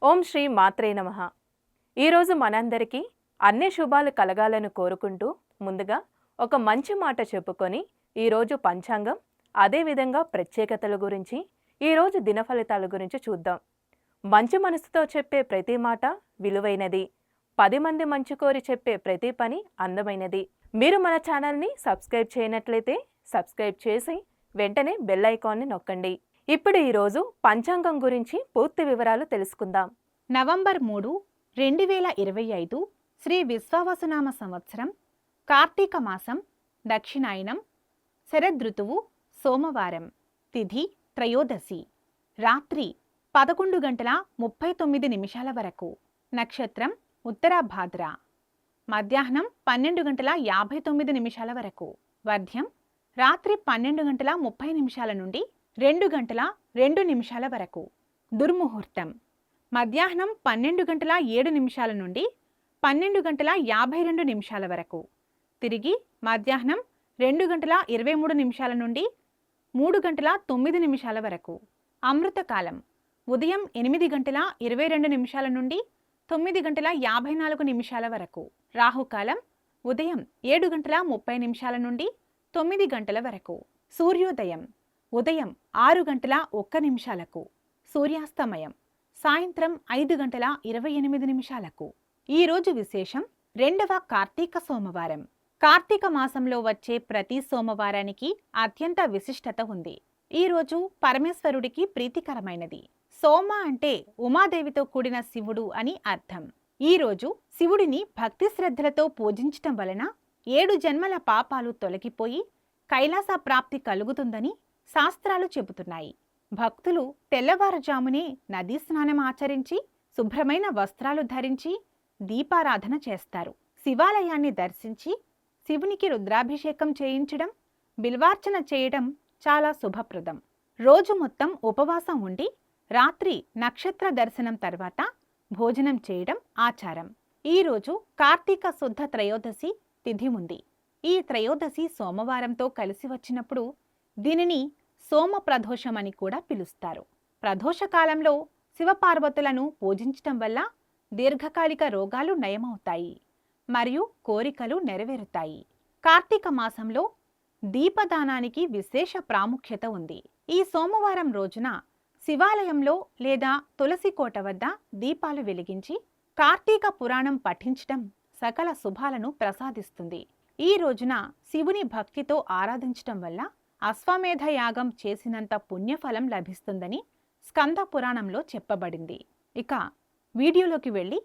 ఓం శ్రీ మాత్రే నమః. ఈరోజు మనందరికీ అన్ని శుభాలు కలగాలని కోరుకుంటూ ముందుగా ఒక మంచి మాట చెప్పుకొని ఈరోజు పంచాంగం, అదేవిధంగా ప్రత్యేకతల గురించి, ఈరోజు దిన ఫలితాల గురించి చూద్దాం. మంచి మనసుతో చెప్పే ప్రతి మాట విలువైనది. 10 మంది మంచి కోరి చెప్పే ప్రతి పని అందమైనది. మీరు మన ఛానల్ని సబ్స్క్రైబ్ చేయనట్లయితే సబ్స్క్రైబ్ చేసి వెంటనే బెల్ ఐకాన్ని నొక్కండి. ఇప్పుడు ఈరోజు పంచాంగం గురించి పూర్తి వివరాలు తెలుసుకుందాం. నవంబర్ 3, 2025 శ్రీ విశ్వావసునామ సంవత్సరం, కార్తీక మాసం, దక్షిణాయనం, శరదృతువు, సోమవారం, తిథి త్రయోదశి, రాత్రి 11:39 వరకు, నక్షత్రం ఉత్తరాభాద్ర, మధ్యాహ్నం 12:59 వరకు, వర్ధ్యం రాత్రి 12:30 నుండి 2:02 వరకు, దుర్ముహూర్తం మధ్యాహ్నం 12:07 నుండి 12:52 వరకు, తిరిగి మధ్యాహ్నం 2:23 నుండి 3:09 వరకు, అమృతకాలం ఉదయం 8:22 నుండి 9:54 వరకు, రాహుకాలం ఉదయం 7:30 నుండి 9 గంటల వరకు, సూర్యోదయం ఉదయం 6:01, సూర్యాస్తమయం సాయంత్రం 5:28. ఈరోజు విశేషం రెండవ కార్తీక సోమవారం. కార్తీక మాసంలో వచ్చే ప్రతి సోమవారానికి అత్యంత విశిష్టత ఉంది. ఈరోజు పరమేశ్వరుడికి ప్రీతికరమైనది. సోమ అంటే ఉమాదేవితో కూడిన శివుడు అని అర్థం. ఈరోజు శివుడిని భక్తి శ్రద్ధలతో పూజించటం వలన 7 జన్మల పాపాలు తొలగిపోయి కైలాస ప్రాప్తి కలుగుతుందని శాస్త్రాలు చెబుతున్నాయి. భక్తులు తెల్లవారుజామునే నదీ స్నానం ఆచరించి శుభ్రమైన వస్త్రాలు ధరించి దీపారాధన చేస్తారు. శివాలయాన్ని దర్శించి శివునికి రుద్రాభిషేకం చేయించడం, బిల్వార్చన చేయడం చాలా శుభప్రదం. రోజు మొత్తం ఉపవాసం ఉండి రాత్రి నక్షత్ర దర్శనం తర్వాత భోజనం చేయడం ఆచారం. ఈరోజు కార్తీక శుద్ధ త్రయోదశి తిథి ఉంది. ఈ త్రయోదశి సోమవారంతో కలిసి వచ్చినప్పుడు దీనిని సోమ ప్రదోషమని కూడా పిలుస్తారు. ప్రదోష కాలంలో శివపార్వతులను పూజించటం వల్ల దీర్ఘకాలిక రోగాలు నయమవుతాయి మరియు కోరికలు నెరవేరుతాయి. కార్తీక మాసంలో దీపదానానికి విశేష ప్రాముఖ్యత ఉంది. ఈ సోమవారం రోజున శివాలయంలో లేదా తులసి కోట వద్ద దీపాలు వెలిగించి కార్తీక పురాణం పఠించటం సకల శుభాలను ప్రసాదిస్తుంది. ఈ రోజున శివుని భక్తితో ఆరాధించటం వల్ల అశ్వమేధ యాగం చేసినంత పుణ్యఫలం లభిస్తుందని స్కంద పురాణంలో చెప్పబడింది. ఇక వీడియోలోకి వెళ్ళి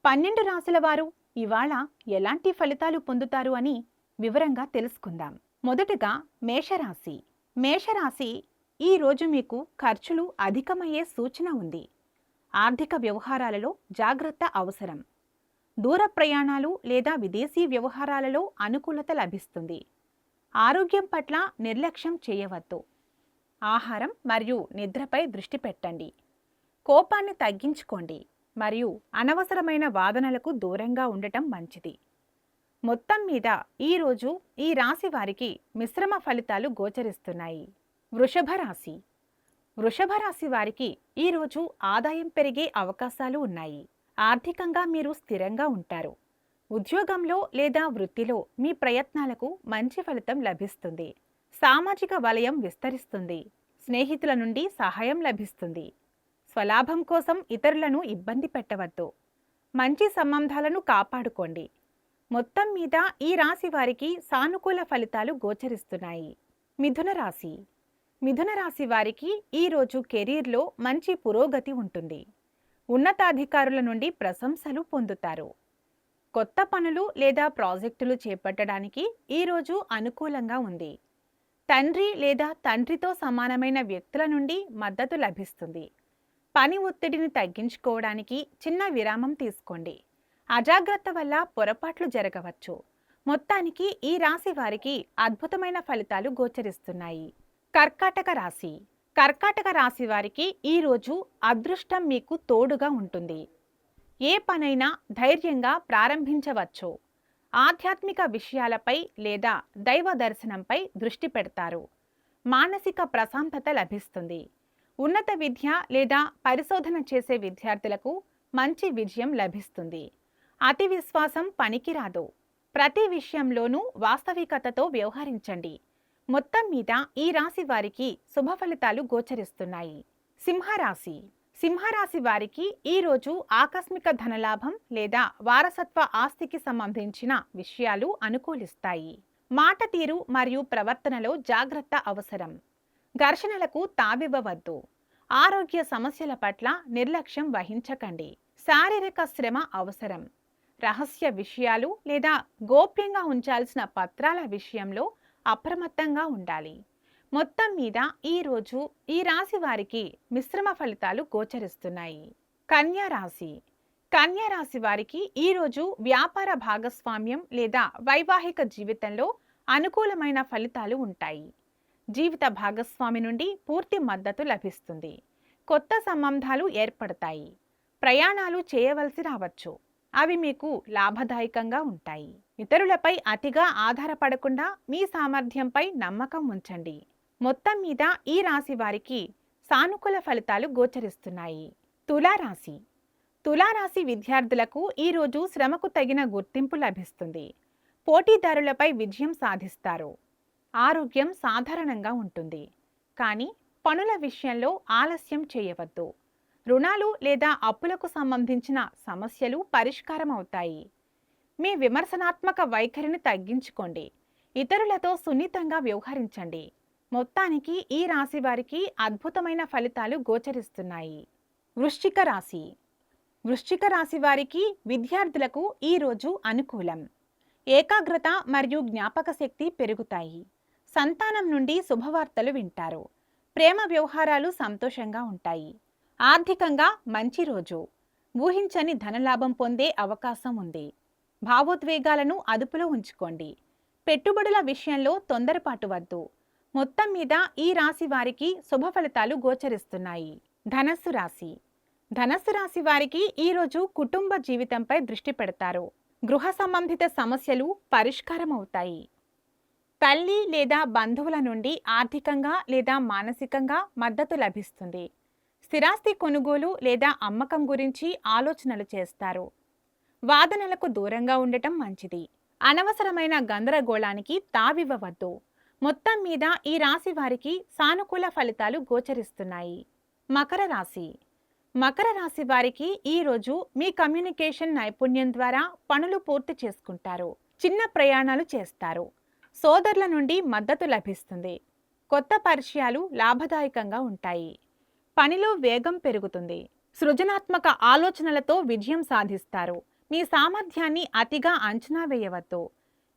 12 రాశుల వారు ఇవాళ ఎలాంటి ఫలితాలు పొందుతారు అని వివరంగా తెలుసుకుందాం. మొదటగా మేషరాశి. మేషరాశి ఈరోజు మీకు ఖర్చులు అధికమయ్యే సూచన ఉంది. ఆర్థిక వ్యవహారాలలో జాగ్రత్త అవసరం. దూర ప్రయాణాలు లేదా విదేశీ వ్యవహారాలలో అనుకూలత లభిస్తుంది. ఆరోగ్యం పట్ల నిర్లక్ష్యం చేయవద్దు. ఆహారం మరియు నిద్రపై దృష్టి పెట్టండి. కోపాన్ని తగ్గించుకోండి మరియు అనవసరమైన వాదనలకు దూరంగా ఉండటం మంచిది. మొత్తం మీద ఈరోజు ఈ రాశి వారికి మిశ్రమ ఫలితాలు గోచరిస్తున్నాయి. వృషభ రాశి. వృషభ రాశి వారికి ఈరోజు ఆదాయం పెరిగే అవకాశాలు ఉన్నాయి. ఆర్థికంగా మీరు స్థిరంగా ఉంటారు. ఉద్యోగంలో లేదా వృత్తిలో మీ ప్రయత్నాలకు మంచి ఫలితం లభిస్తుంది. సామాజిక వలయం విస్తరిస్తుంది. స్నేహితుల నుండి సహాయం లభిస్తుంది. స్వలాభం కోసం ఇతరులను ఇబ్బంది పెట్టవద్దు. మంచి సంబంధాలను కాపాడుకోండి. మొత్తం మీద ఈ రాశి వారికి సానుకూల ఫలితాలు గోచరిస్తున్నాయి. మిథున రాశి. మిథున రాశి వారికి ఈరోజు కెరీర్లో మంచి పురోగతి ఉంటుంది. ఉన్నతాధికారుల నుండి ప్రశంసలు పొందుతారు. కొత్త పనులు లేదా ప్రాజెక్టులు చేపట్టడానికి ఈరోజు అనుకూలంగా ఉంది. తండ్రి లేదా తండ్రితో సమానమైన వ్యక్తుల నుండి మద్దతు లభిస్తుంది. పని ఒత్తిడిని తగ్గించుకోవడానికి చిన్న విరామం తీసుకోండి. అజాగ్రత్త వల్ల పొరపాట్లు జరగవచ్చు. మొత్తానికి ఈ రాశి వారికి అద్భుతమైన ఫలితాలు గోచరిస్తున్నాయి. కర్కాటక రాశి. కర్కాటక రాశి వారికి ఈరోజు అదృష్టం మీకు తోడుగా ఉంటుంది. ఏ పనైనా ధైర్యంగా ప్రారంభించవచ్చు. ఆధ్యాత్మిక విషయాలపై లేదా దైవ దర్శనంపై దృష్టి పెడతారు. మానసిక ప్రశాంతత లభిస్తుంది. ఉన్నత విద్య లేదా పరిశోధన చేసే విద్యార్థులకు మంచి విజయం లభిస్తుంది. అతి విశ్వాసం పనికిరాదు. ప్రతి విషయంలోనూ వాస్తవికతతో వ్యవహరించండి. మొత్తం మీద ఈ రాశి వారికి శుభ ఫలితాలు గోచరిస్తున్నాయి. సింహరాశి. సింహరాశి వారికి ఈరోజు ఆకస్మిక ధనలాభం లేదా వారసత్వ ఆస్తికి సంబంధించిన విషయాలు అనుకూలిస్తాయి. మాట తీరు మరియు ప్రవర్తనలో జాగ్రత్త అవసరం. ఘర్షణలకు తావివ్వవద్దు. ఆరోగ్య సమస్యల పట్ల నిర్లక్ష్యం వహించకండి. శారీరక శ్రమ అవసరం. రహస్య విషయాలు లేదా గోప్యంగా ఉంచాల్సిన పత్రాల విషయంలో అప్రమత్తంగా ఉండాలి. మొత్తం మీద ఈరోజు ఈ రాశి వారికి మిశ్రమ ఫలితాలు గోచరిస్తున్నాయి. కన్యా రాశి. కన్యా రాశి వారికి ఈరోజు వ్యాపార భాగస్వామ్యం లేదా వైవాహిక జీవితంలో అనుకూలమైన ఫలితాలు ఉంటాయి. జీవిత భాగస్వామి నుండి పూర్తి మద్దతు లభిస్తుంది. కొత్త సంబంధాలు ఏర్పడతాయి. ప్రయాణాలు చేయవలసి రావచ్చు. అవి మీకు లాభదాయకంగా ఉంటాయి. ఇతరులపై అతిగా ఆధారపడకుండా మీ సామర్థ్యంపై నమ్మకం ఉంచండి. మొత్తం మీద ఈ రాశి వారికి సానుకూల ఫలితాలు గోచరిస్తున్నాయి. తులారాశి. తులారాశి విద్యార్థులకు ఈరోజు శ్రమకు తగిన గుర్తింపు లభిస్తుంది. పోటీదారులపై విజయం సాధిస్తారు. ఆరోగ్యం సాధారణంగా ఉంటుంది. కానీ పనుల విషయంలో ఆలస్యం చేయవద్దు. రుణాలు లేదా అప్పులకు సంబంధించిన సమస్యలు పరిష్కారం అవుతాయి. మీ విమర్శనాత్మక వైఖరిని తగ్గించుకోండి. ఇతరులతో సున్నితంగా వ్యవహరించండి. మొత్తానికి ఈ రాశి వారికి అద్భుతమైన ఫలితాలు గోచరిస్తున్నాయి. వృశ్చిక రాశి. వృశ్చిక రాశి వారికి విద్యార్థులకు ఈరోజు అనుకూలం. ఏకాగ్రత మరియు జ్ఞాపక శక్తి పెరుగుతాయి. సంతానం నుండి శుభవార్తలు వింటారు. ప్రేమ వ్యవహారాలు సంతోషంగా ఉంటాయి. ఆర్థికంగా మంచి రోజు. ఊహించని ధనలాభం పొందే అవకాశం ఉంది. భావోద్వేగాలను అదుపులో ఉంచుకోండి. పెట్టుబడుల విషయంలో తొందరపాటు వద్దు. మొత్తం మీద ఈ రాశి వారికి శుభ ఫలితాలు గోచరిస్తున్నాయి. ధనస్సు రాశి. ధనస్సు రాశి వారికి ఈరోజు కుటుంబ జీవితంపై దృష్టి పెడతారు. గృహ సంబంధిత సమస్యలు పరిష్కారం అవుతాయి. తల్లి లేదా బంధువుల నుండి ఆర్థికంగా లేదా మానసికంగా మద్దతు లభిస్తుంది. స్థిరాస్తి కొనుగోలు లేదా అమ్మకం గురించి ఆలోచనలు చేస్తారు. వాదనలకు దూరంగా ఉండటం మంచిది. అనవసరమైన గందరగోళానికి తావివ్వవద్దు. మొత్తం మీద ఈ రాశి వారికి సానుకూల ఫలితాలు గోచరిస్తున్నాయి. మకర రాశి. మకర రాశి వారికి ఈరోజు మీ కమ్యూనికేషన్ నైపుణ్యం ద్వారా పనులు పూర్తి చేసుకుంటారు. చిన్న ప్రయాణాలు చేస్తారు. సోదరుల నుండి మద్దతు లభిస్తుంది. కొత్త పరిచయాలు లాభదాయకంగా ఉంటాయి. పనిలో వేగం పెరుగుతుంది. సృజనాత్మక ఆలోచనలతో విజయం సాధిస్తారు. మీ సామర్థ్యాన్ని అతిగా అంచనా వేయవద్దు.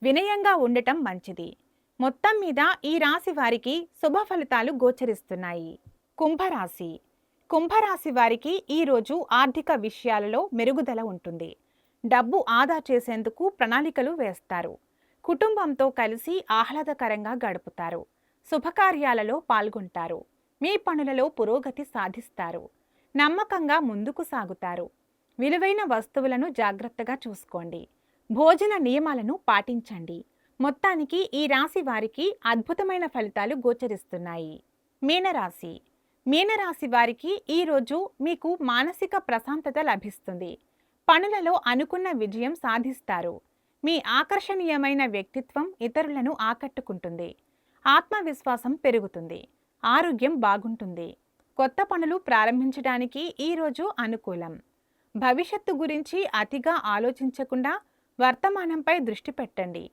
వినయంగా ఉండటం మంచిది. మొత్తం మీద ఈ రాశి వారికి శుభ ఫలితాలు గోచరిస్తున్నాయి. కుంభరాశి. కుంభరాశి వారికి ఈరోజు ఆర్థిక విషయాలలో మెరుగుదల ఉంటుంది. డబ్బు ఆదా చేసేందుకు ప్రణాళికలు వేస్తారు. కుటుంబంతో కలిసి ఆహ్లాదకరంగా గడుపుతారు. శుభకార్యాలలో పాల్గొంటారు. మీ పనులలో పురోగతి సాధిస్తారు. నమ్మకంగా ముందుకు సాగుతారు. విలువైన వస్తువులను జాగ్రత్తగా చూసుకోండి. భోజన నియమాలను పాటించండి. మొత్తానికి ఈ రాశి వారికి అద్భుతమైన ఫలితాలు గోచరిస్తున్నాయి. మీనరాశి. మీనరాశి వారికి ఈరోజు మీకు మానసిక ప్రశాంతత లభిస్తుంది. పనులలో అనుకున్న విజయం సాధిస్తారు. మీ ఆకర్షణీయమైన వ్యక్తిత్వం ఇతరులను ఆకట్టుకుంటుంది. ఆత్మవిశ్వాసం పెరుగుతుంది. ఆరోగ్యం బాగుంటుంది. కొత్త పనులు ప్రారంభించడానికి ఈరోజు అనుకూలం. భవిష్యత్తు గురించి అతిగా ఆలోచించకుండా వర్తమానంపై దృష్టి పెట్టండి.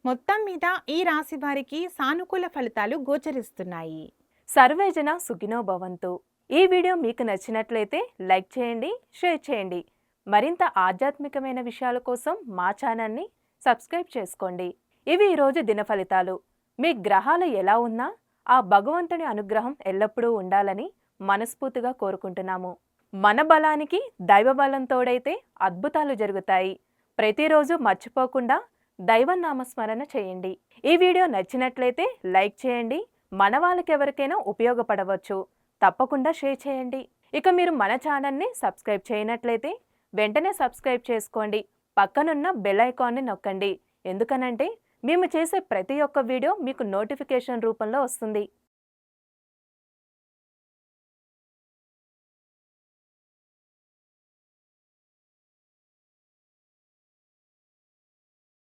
మొత్తం మీద ఈ రాశి వారికి సానుకూల ఫలితాలు గోచరిస్తున్నాయి. సర్వేజన సుఖినో భవంతు. ఈ వీడియో మీకు నచ్చినట్లయితే లైక్ చేయండి, షేర్ చేయండి. మరింత ఆధ్యాత్మికమైన విషయాల కోసం మా ఛానల్ని సబ్స్క్రైబ్ చేసుకోండి. ఇవి ఈరోజు దిన ఫలితాలు. మీ గ్రహాలు ఎలా ఉన్నా ఆ భగవంతుని అనుగ్రహం ఎల్లప్పుడూ ఉండాలని మనస్ఫూర్తిగా కోరుకుంటున్నాము. మన బలానికి దైవ బలం తోడైతే అద్భుతాలు జరుగుతాయి. ప్రతిరోజు మర్చిపోకుండా దైవం నామస్మరణ చేయండి. ఈ వీడియో నచ్చినట్లయితే లైక్ చేయండి. మన వాళ్ళకి ఎవరికైనా ఉపయోగపడవచ్చు. తప్పకుండా షేర్ చేయండి. ఇక మీరు మన ఛానల్ని సబ్స్క్రైబ్ చేయనట్లయితే వెంటనే సబ్స్క్రైబ్ చేసుకోండి. పక్కనున్న బెల్ ఐకాన్ని నొక్కండి. ఎందుకనంటే మేము చేసే ప్రతి ఒక్క వీడియో మీకు నోటిఫికేషన్ రూపంలో వస్తుంది.